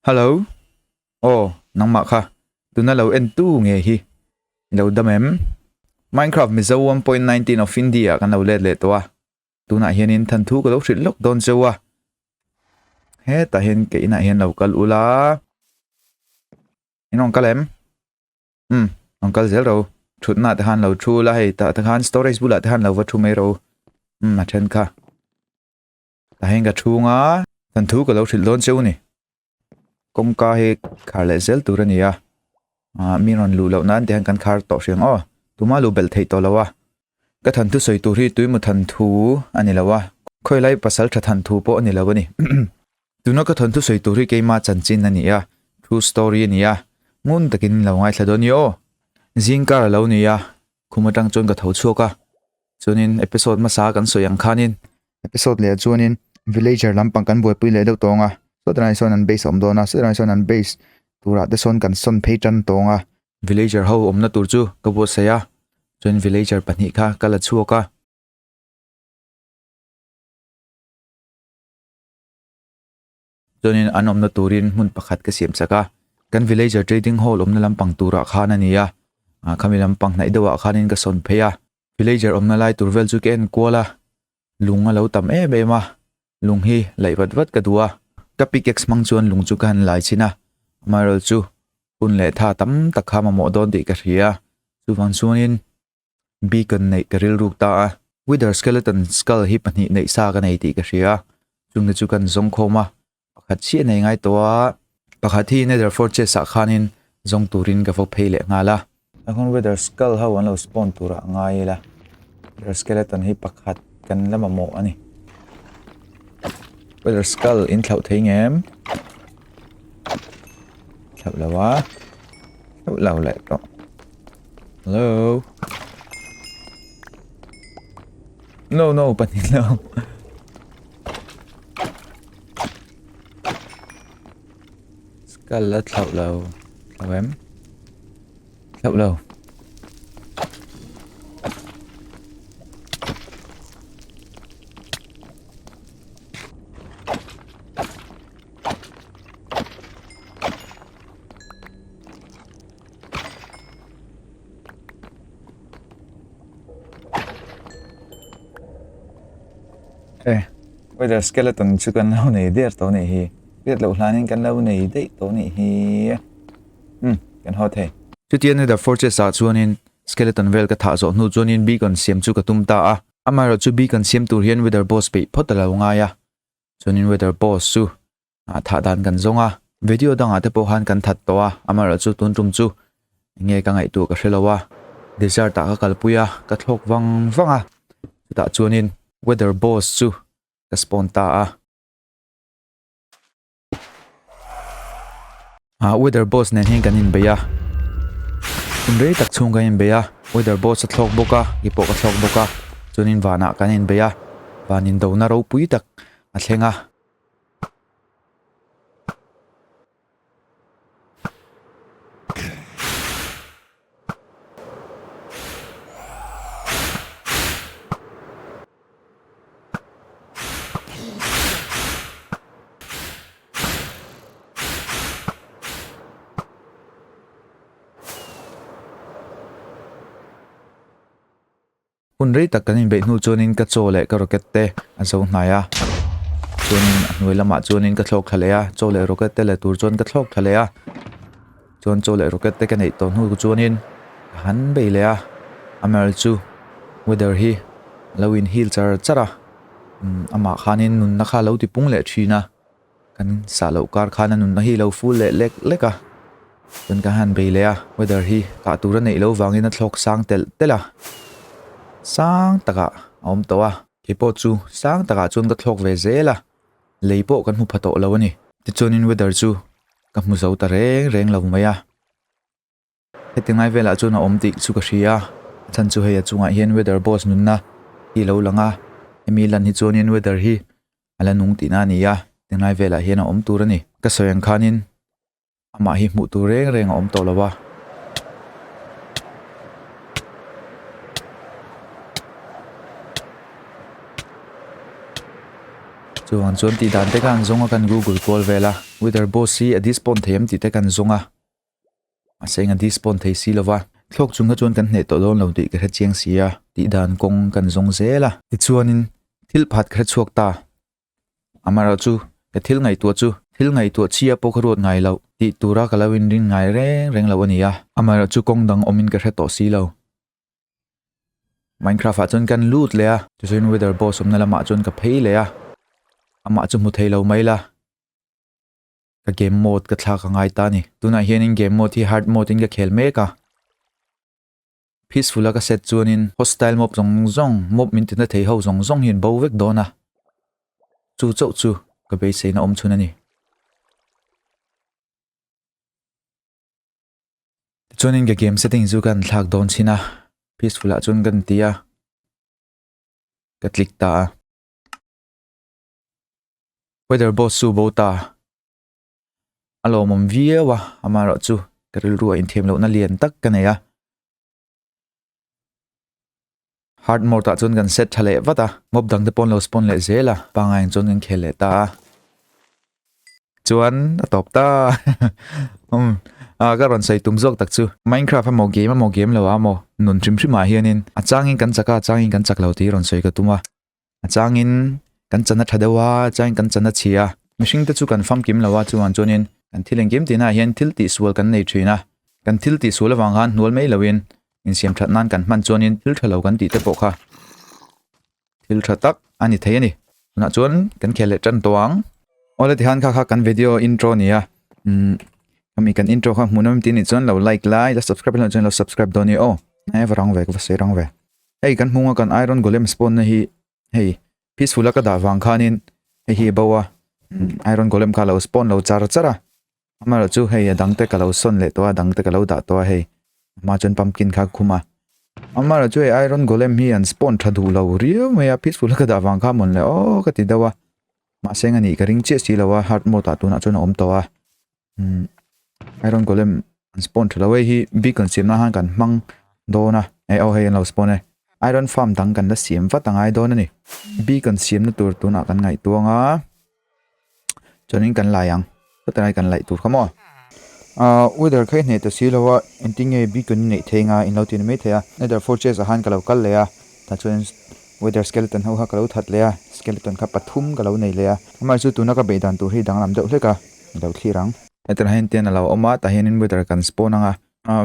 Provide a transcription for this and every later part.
Hello. Oh, nang ma kha. Tu na lo en tu nge hi. Lo dam em. Minecraft mi zo 1.19 of India kan lo le to a. Tu na hian in than thu ko lo thrit lok don zo a. He ta hian ke ina hian lo kal ula. In ong kalem. Ong kal zel ro. Thut na ta han lo thu la hei ta han storage bula ta han lo wa thu mai ro. Ma then kha. Ta hian ga thu nga. Than thu ko lo thrit lon zo ni. Công ca he khar le zel tu ra ni a. Mi ron lu lo nan te han kan khar to riang o tuma lu bel thei to lawa ka than tu soi tu ri tui mu than thu ani lawa khoi lai pasal tha than thu po ani lawani tuna ka than tu soi tu ri ke ma chan chin ani a true story ani a mun takin lo ngai thladoni o jingkar lo ni a khumatang chon ka tho chuka chunin episode ma sa kan soyang khanin episode le chunin villager lampang kan boi pui le do tonga so trai son an base om dona so trai son an base tura de son kan son pheitran tonga villager ho omna tur chu ka bo saya chen villager pani kha kala chuka chonin an omna turin mun pakhat ka siam saka kan villager trading hall omna lampang tura khana niya khami lampang nai dewa khanin ka son pheya villager omna lai turvel chu ken kola lunga lo tam e ma lung hi laiwat wat ka duwa ka pickaxe mang chuan lung chu kan lai china marol chu un le tha tam takha ma mo don ti ka ria chu wang chuanin beacon nei karil ruk ta wither skeleton skull hi pani nei sa ka nei ti ka ria chung chu kan zong khoma pakhat chi nei ngai to pakhat hi nether fortress sa khanin zong turin ka fo phele ngala akon wither skull how an lo spawn tura ngai la wither skeleton hi pakhat kan lama mo ani wither skull in thlau thei ngem thlau lawa thlau lau le to hello no pani no skull la thlau lau thlau em thlau lau wither skeleton chu kan lo nei der to nei hi der lo hlanin kan lo nei dei to nei hi kan ho the chu tian ne the fortress a chuanin skeleton vel ka tha zo nu chuanin beacon siam chu ka tum ta a amaro chu beacon siam tur hian wither boss pe photala nga ya chuanin wither boss chu tha dan kan zonga video danga te po han kan that to a amaro chu tun tum chu nge ka ngai tu ka hrelowa desert ta ka kalpuya ka thlok wanga ta chuanin wither boss chu ka spawn ta wither boss nen hin kan in beya rei tak chung ka in beya wither boss thlok boka ipo ka thlok boka chunin wana kan in beya wanin do na ro pui tak a thlenga rei tak kan in be nu chuanin ka chole ka rocket te a zo hnaya chuanin noi lama chuanin ka thlok thaleya chole rocket te le tur chuan ka thlok thaleya chuan chole rocket te ka nei to nu chuanin han be le a amal chu wither hi lowin heal chara ama khanin nun na kha lo ti pung le thina kan sa lo kar khana nun na hi lo full le leka chuan ka han be le a wither hi ka tur nei lo wangin a thlok sang tela sang taka om towa kipo chu sang taka chun ka thlok ve zela leipo kan hu phato lawani ti chunin wither chu ka mu zo ta reng lo maya hetingai vela chu na om ti chu ka hria chan chu heya chunga hian wither boss nun na hi lo langa emi lan hi chunin wither hi ala nung ti na ni ya tingai vela hian om turani ka soyang khanin ama hi mu tu reng om to lawa chuan chuan ti dan te kan zonga kan Google call vela wither boss si a dispon them ti te kan zonga a senga dispon thei si lova thlok chunga chuan kan hne to lon lo ti ka chiang sia ti dan kong kan zong zela ti chuanin thil phat kha chuak ta amara chu ke thil ngai tu chia pokharot ngai lo ti tura kalawin rin ngai reng lo ania amara chu kong dang omin ka to si lo Minecraft a chun kan loot le a chuin wither boss omna lama chun ka phei le a ama chu mu thei lo mai la ka game mode ka thla ka ngai ta ni tuna hianin game mode hi hard mode in ka khel me ka peaceful ka set chuanin hostile mob zong mob min tin thei ho zong hin bo vek dona chu ka be se na om chuna ni chuanin ka game setting zu kan thlak don china peaceful a chun kan tia ka click ta whether boss su bota alo mom viewa amaro chu karil ruwa in them lo na lian tak kanaya hard mode ta chun kan set thale wata mob dang te pon lo spawn le zela pangai chun kan khele ta chuan atop ta ka ron sai tum zok tak chu Minecraft mo game lo amo nun trim ma hianin achangin kan chak lo ti ron sai ka tuma achangin kan chana thadawa chang kan chana chia machine te chu kan fam kim lawa chuan chonin kan thileng kim tina hian thil ti sual kan nei thina kan thil ti sual awang han nual mei lawin in siam that nan kan man chonin thil thalo kan ti te pokha thil tha tak ani thei ani na chon kan khele chan toang ole ti han kha kan video intro nia kami kan intro kha munam tin ni chon lo like lai la subscribe lo chon lo subscribe doni o ai varang ve ko se rang ve hey kan hunga kan iron golem spawn na hi hey peaceful ka da wang khanin hi bawa iron golem ka lo spawn lo chara amara chu hey dang te ka lo son le to dang te ka lo da to hey ma chon pumpkin kha khuma amara chu iron golem hi an spawn thadu lo rio me ya peaceful ka da wang kha mon le o ka ti dawa ma senga ni ka ring che si lawa hard mode ta tu na chon om to wa iron golem spawn thalo hi beacon sim na han kan mang do na ai o hey lo spawn iron farm dang kan la siam wa tangai do na ni beacon sim na tur tu na kan ngai tuanga chonin kan layang patrai kan lai tur khamo whether khai ne ta silawa enting e beacon nei thenga in lo tin me thea nether fortress a han kalo kal leya ta chen whether skeleton ho ha kalo that leya skeleton kha pathum kalo nei leya ama chu tu na ka bedan tu hi dang lam deuh hleka do thirang eter hen ten alo oma ta henin whether kan spawn anga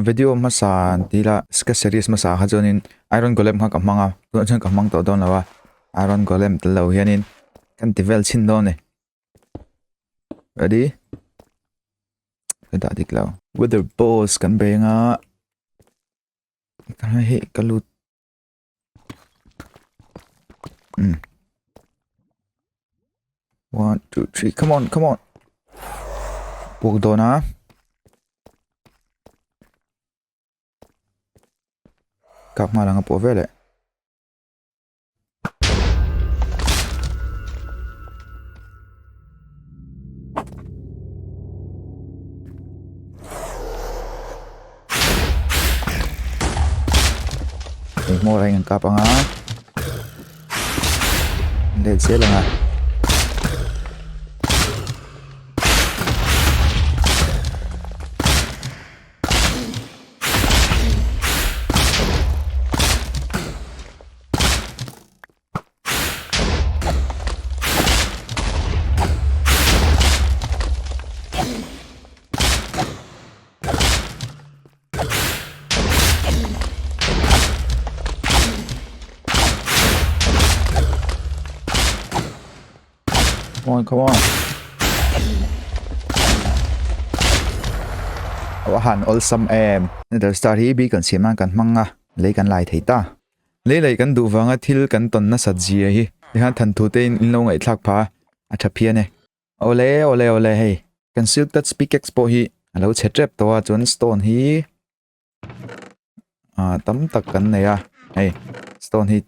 video ma sa tila ska series ma sa ha jonin iron golem kha ka manga tu chen ka mang to don lawa iron golem tlo hianin kan devel chin don ne ready kada diklaw whether boss kan benga kan he kalut 1 2 3 come on buộc đồ na cặp mà là ngập về lại mua lại cặp bằng á để xếp là come on han olsam em nether star hi bi kan siam kan manga le kan lai thei ta le kan du wanga thil kan ton na sajia hi han than thu te in lo ngai thlak pha a thapia ne ole hey kan silk that speak expo hi alo chetrep to a chon stone hi tam tak kan ne ya hey stone hi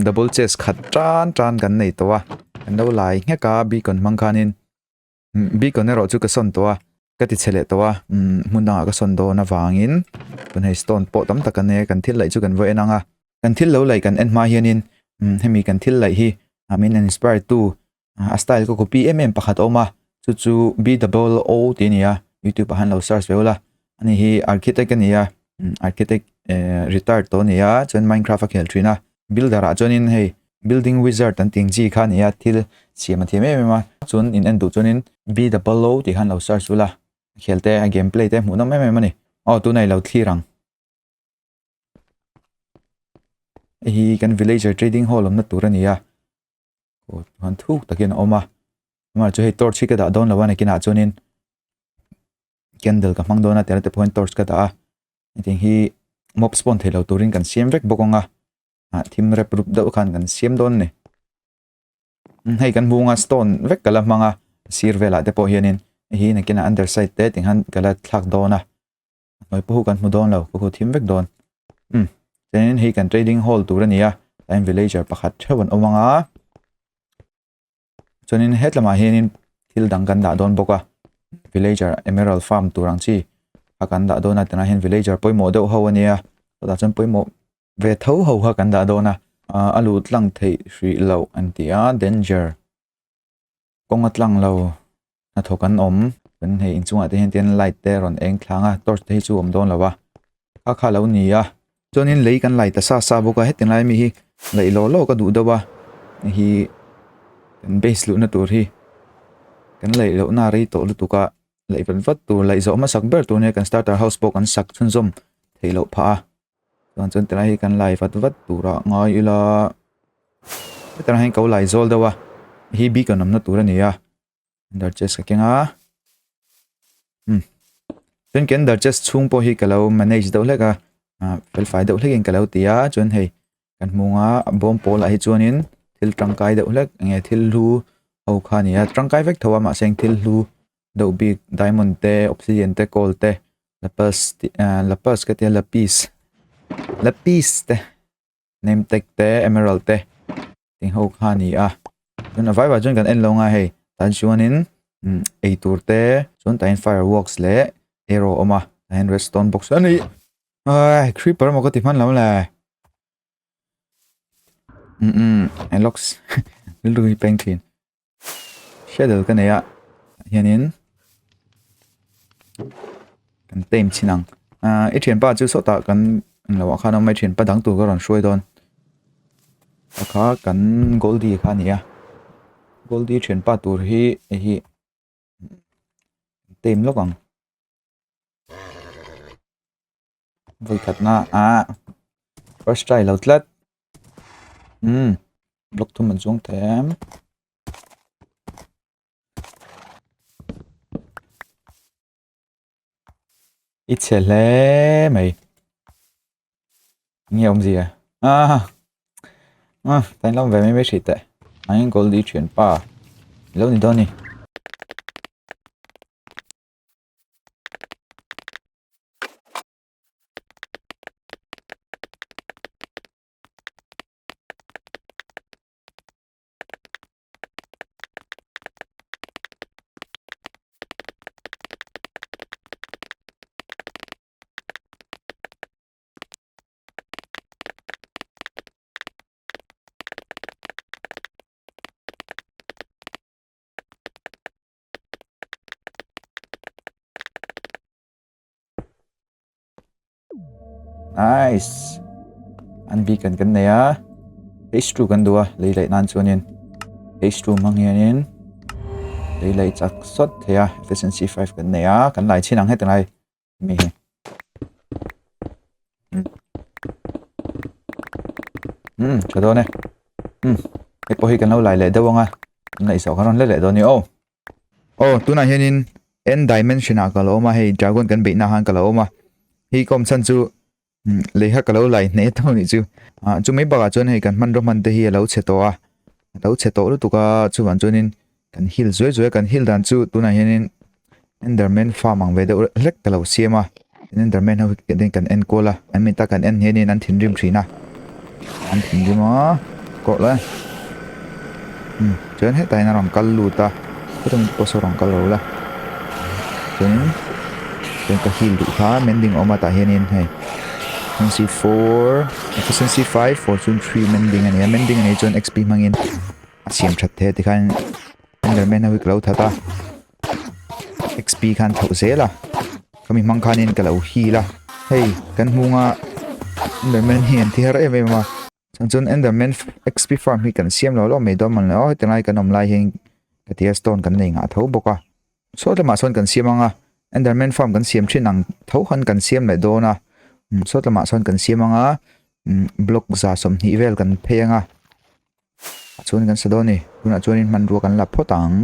double chest khat tran kan nei to a kan lo lai nge ka beacon mangkhanin beacon ero chu ka son to a ka ti chele to a munna ka son do na wangin kan hei stone po tam tak ne kan thil lai chu kan vo enanga kan thil lo lai kan en ma hianin hemi kan thil lai hi amin inspire tu a style ko copy pakhat oma chu BOO ti nia YouTube han lo search veula ani hi architect ania architect retired to nia chon Minecraft a khel thina builder a chonin hei building wizard an ting ji kha nia thil siam theme ma chon in en du chonin BOO ti han lo search vula khelte a gameplay te mu na me mani tu nai lo thirang hi kan villager trading hall om na turania ko han thuk takin oma ma chu hei torch ka da don lawan kina chonin candle ka mang dona te point torch ka da I think hi mob spawn thelo turin kan siam vek bokonga thim rep rup do khan kan siam don ne hei kan bunga stone vek kala manga sir vela te po hianin hi na kina underside te ting han kala thlak dona noi pu kan mu don lo ko thim vek don then hi kan trading hall turania time villager pakhat thewon omanga chonin hetlama hianin thil dang kan da don boka villager emerald farm turang chi akan da dona tena hen villager poimo do hawania da chan poimo ve tho ho ha kan da dona alu tlang thei hri lo antia danger konga tlang lo na thokan om kan hei inchunga te hen ten light te ron eng thlanga torch te chu om don lawa kha lo nia chonin lei kan light ta sa boka hetin lai mi hi lei lo ka du dawa hi kan base lu na tur hi kan lei lo na ri to lu tuka lei van vat tur lei zo ma sak ber tu ne kan starter house box kan sak chun zom thei lo pha chon tra hi kan lai vat tura ngai ila tra hin ko lai zol dawa hi bi kan nam na tur ani ya dar chest ka kenga chon ken dar chest chung po hi kalo manage do hleka fel fai do hlekin kalo tia chon hei kan munga bom pol a hi chonin thil tangkai do hlek nge thil lu au khania tangkai vek thowa ma seng thil lu do big diamond te obsidian te gold te lapis ka te lapis te name tag te emerald te ting ho khania chon avai wa chon kan en longa hei tan chuanin ei tur te chon tain fireworks le arrow oma and redstone box ani ai creeper mo ko ti man lam la unlocks lui peng thin shadow ka ne ya hianin kan tem chinang e thian pa chu sota kan lawa khana mai thian pa dang tu ko ron shoi don akha kan goldie kha nia goldie thian pa tur hi tem lokang voi khatna first try lo tlat block tu man zong them ichele mày nghe ông gì tay long về mấy mấy xịt tệ anh có đi chuyển pa lâu thì đâu nè nice anh bị cần này á H2 cần đua lấy lại nan chuan in H2 mang hianin lấy lại chắc sót thế à efficiency 5 cần này á cần lại chi năng hết này mi cho đó nè cái bôi cần lâu lại lệ đâu không lại sao khả năng lấy lại đó nhiều tu này hianin n dimensional ka lo ma hei dragon kan be na han ka lo ma hi kom san chu le ha ka lo lai ne to ni chu chu mai ba chon hei kan man ro man te hi lo cheto lu tu ka chu wan chonin kan hil zoi kan hil dan chu tu na hianin enderman farm ang ve de lek ka lo siama enderman ha den kan en kola an min ta kan en hianin an thin rim thina an thin rim ma ko la chon he tai na ram kal lu ta tung po so rong kal lo la then kahil du ha mending oma ta hianin hei efficiency 4 efficiency 5 fortune 3 mending ani chon xp mangin asiam that the tikhan Enderman awik lo thata XP khan thau se la kami mang khanin ka lo hi la hey kan hunga Enderman hian thir em em ma changchun Enderman XP farm hi kan siam lo me do man lo tenai kan om lai hing ka tia stone kan nei nga tho boka so lama son kan siam anga Enderman farm kan siam thin ang tho han kan siam le do na so lama son kan siam anga block za som hi vel kan phenga chun kan sadoni tuna chunin man ru kan la photang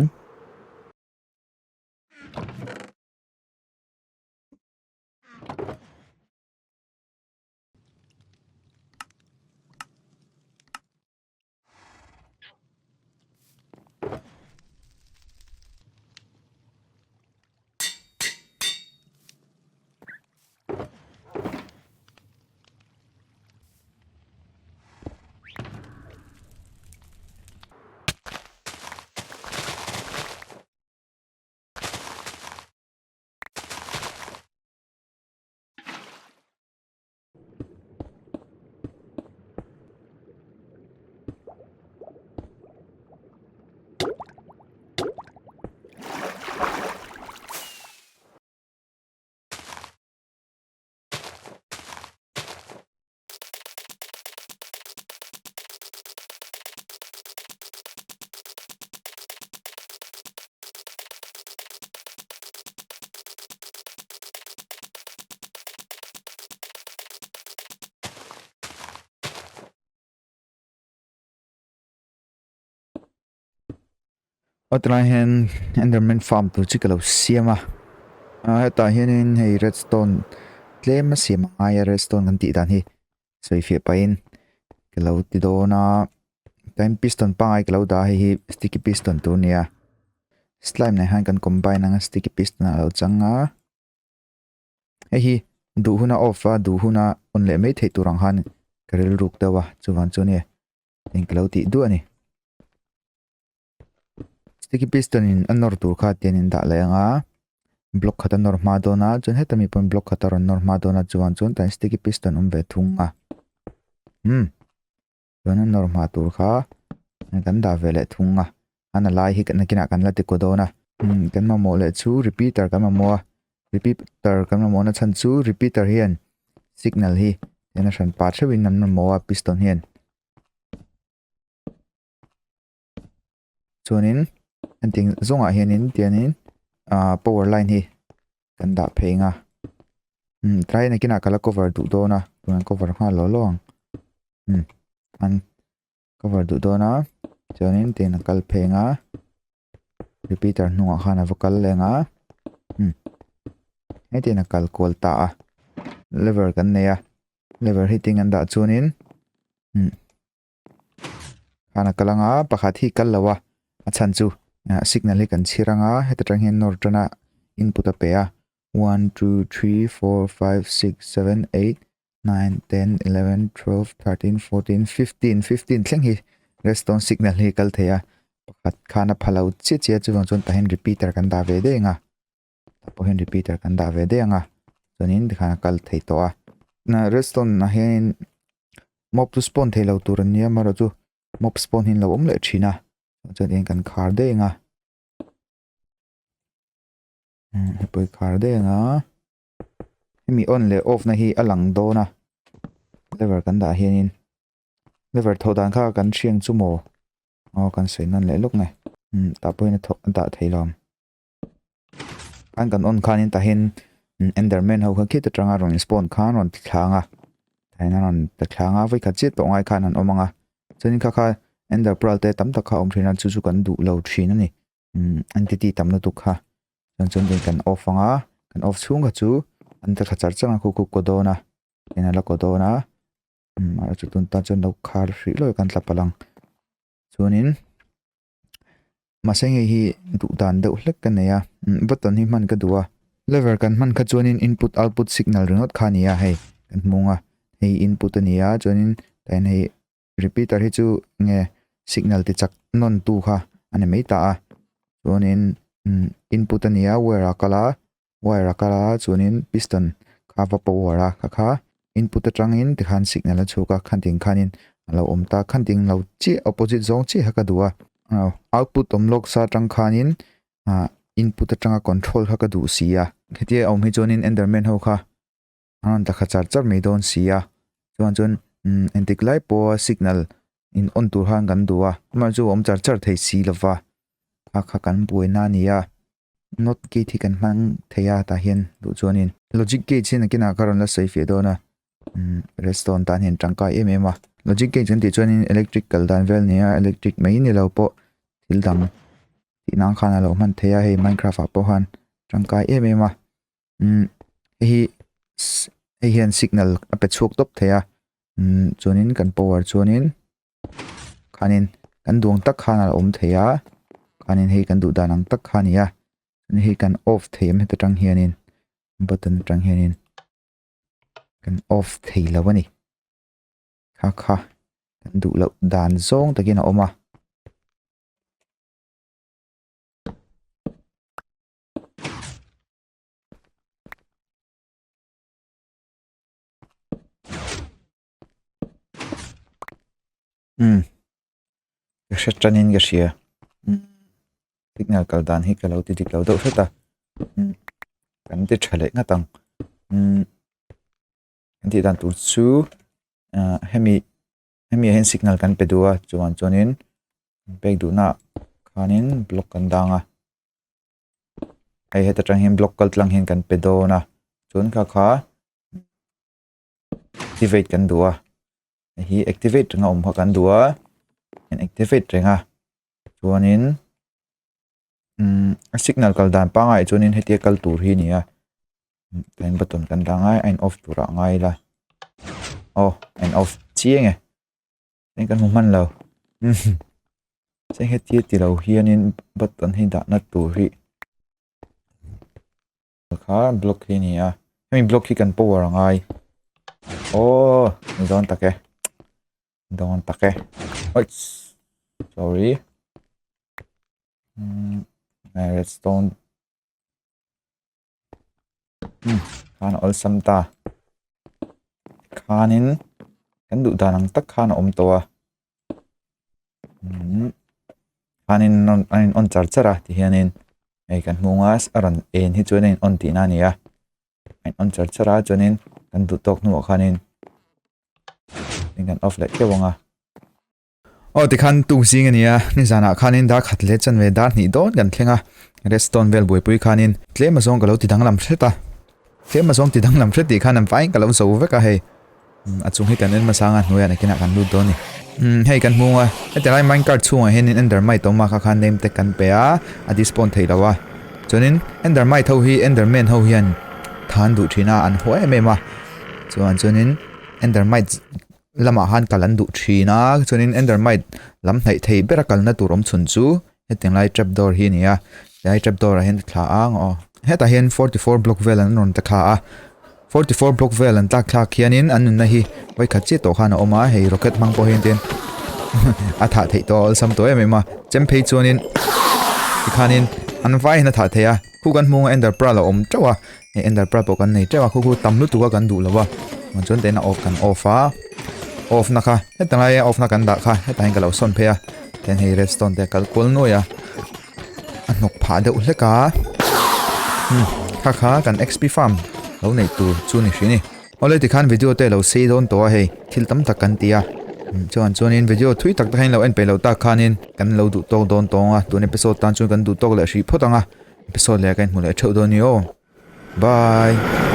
Otla hen Enderman farm tu chikalo siama heta hianin hei redstone tlem siam aya redstone kan ti dan hi soi fi pain kalo ti do na time piston pai kalo da hi sticky piston tu nia slime na han kan combine ang sticky piston alo changa hi du huna off du huna on le mai thei turang han karel ruk dawa chuwan chu ni tin kalo ti du ani sticky piston in anor tur kha tian in da lenga block khata norma dona chun hetami pon block khata ron norma dona chuan chun ta sticky piston ve thunga chun norma tur kha kan da vele thunga ana lai hi kan kina kan la ti ko dona kan ma mo le chu repeater kan ma mo repeater kan ma mo na chan chu repeater hian signal hi ena san pa thewin nan mo piston hian chunin anting zonga hianin tianin power line hi kan da phenga try na kina kala cover du dona tuan cover kha lo long an cover du dona chuanin tin kal phenga repeater nuwa khana vocal lenga tin kal kol ta lever kan neya lever hitting an da chunin khana kalanga pakhat hi kal lawa achan chu signal hi kan chiranga hetatang hen nortana input a pe a 1 2 3 4 5 6 7 8 9 10 11 12 13 14 15 15 thleng hi redstone signal hi kal theya pakhat khana phalau chi chi chuwang chon ta hen repeater kan da ve de nga tapo hen repeater kan da ve de nga chonin khana kal thei to a na redstone na hen mob to spawn thelo tur ania maro chu mob spawn hin lo om le thina chon en kan khar de nga poi khar de nga mi on le off na hi alang do na lever kan da hianin lever thodan kha kan thiang chu mo kan sei nan le luk ne ta poi na thok da theilom kan on khanin ta hin enderman ho kha khit tanga ron spawn khan ron thlanga thaina ron thlanga vai kha chit pongai khan an omanga chunin kha ender pearl te tam ta kha om thina chu chu kan du lo thina ni entity tam na tu kha chon den kan off anga kan off chunga chu an ta char changa ku ko dona ena la ko dona ma chu tun ta chon lo khar hri lo kan tla palang chunin maseng hi du dan de hlek kan ya button hi man ka duwa lever kan man kha chunin input output signal ringot khania hei kan munga hei input ania chunin tan hei repeater hi chu nge signal ti chak non tu kha ane mei ta a chunin input ania wire kala chunin piston kha va power a kha input atangin tikhan signal a chuka khanting khanin alo omta khanting lo chi opposite zone chi haka duwa output tom lok sa tang khanin input atanga control kha ka du sia kheti om hi chonin enderman ho kha an ta kha char me don sia chon antic light po signal in on tur hang gan duwa ma chu om char thei si lova kha kan buina nia not gate hi kan mang theya ta hian du chonin logic gate sin kina karon la safe dona restaurant tan hen tangka emema logic gate chen ti chonin electrical dan vel nia electric mai ni lo po thil dang ti nang khana lo man theya he minecraft po han tangka emema hi hian signal ape chuk top theya chonin kan power chonin khanin kan duang tak khana om theya khanin hei kan du danang tak khania hei kan off them heta tang hianin button tang hianin kan off thei lawani kha kan du lo dan zong takin oma cái tranin cái gì signal kal dan hi kalau ti dik lo do thata kan ti thale nga tang kan ti dan tu chu hemi hen signal kan pe duwa chuan chonin pek du na khanin block kan danga ai heta tang hen block kal tlang hen kan pe do na chon kha activate kan duwa hi activate nga kan duwa and activate renga chuanin signal kal dan pa ngai chuanin hetia kal tur hi nia ten button kan dangai and off tura ngai la and off chienge ten kan man lo se hetia ti lo hianin button hi da na tur hi kha block hi nia hemi block hi kan power ngai don't take oi sorry redstone khan ol samta khanin kan du danang tak khan om towa khanin on charchara ti hianin ei kan mungas aran en hi chuanin on ti na nia on charchara chuanin kan du tok nu khanin kan off lại cái vòng thì khăn tu gì cái này ni zana khanin đã khát lệ chân về đã nị đó gần khenga restaurant vel buổi bui khanin tle mà zong kalau ti dang lam theta tle mà zong ti dang lam theti khanam fai kalau so ve ka he achung hi kan en ma sanga hnuya na kina kan lu do ni hei kan munga ete lai minecart chunga henin endermite to ma kha khan name te kan pe a dispawn thei lawa chonin endermite ho hi enderman ho hian than du thina an hoe me ma chonin endermite lama han kalan du thina chonin endermite lam nei thei bera kalna turom chun chu heting lai trapdoor hi nia lai trapdoor a hen thla ang heta hen 44 block vel an ron ta kha 44 block vel an ta kha khianin an na hi vai kha che to khana oma hei rocket mang po hen ten a tha thei to sam to em ma chem phei chonin khanin an vai na tha theya khu kan mung ender pra la om chawa ender pra po kan nei chawa khu tam lu tu kan du lawa man chon te na off kan off na kha hetang lai off na kan da kha hetang ka lo son phea ten hei redstone te kal kol no ya anok pha de ule ka kha kan xp farm lo nei tu chu ni hrini ole ti khan video te lo sei don to hei thil tam tak kan tia chuan in video thui tak tak hein lo en pe lo ta khanin kan lo du to don tonga tu episode tan chu kan du to le hri photanga episode le kan mu le thau do ni o bye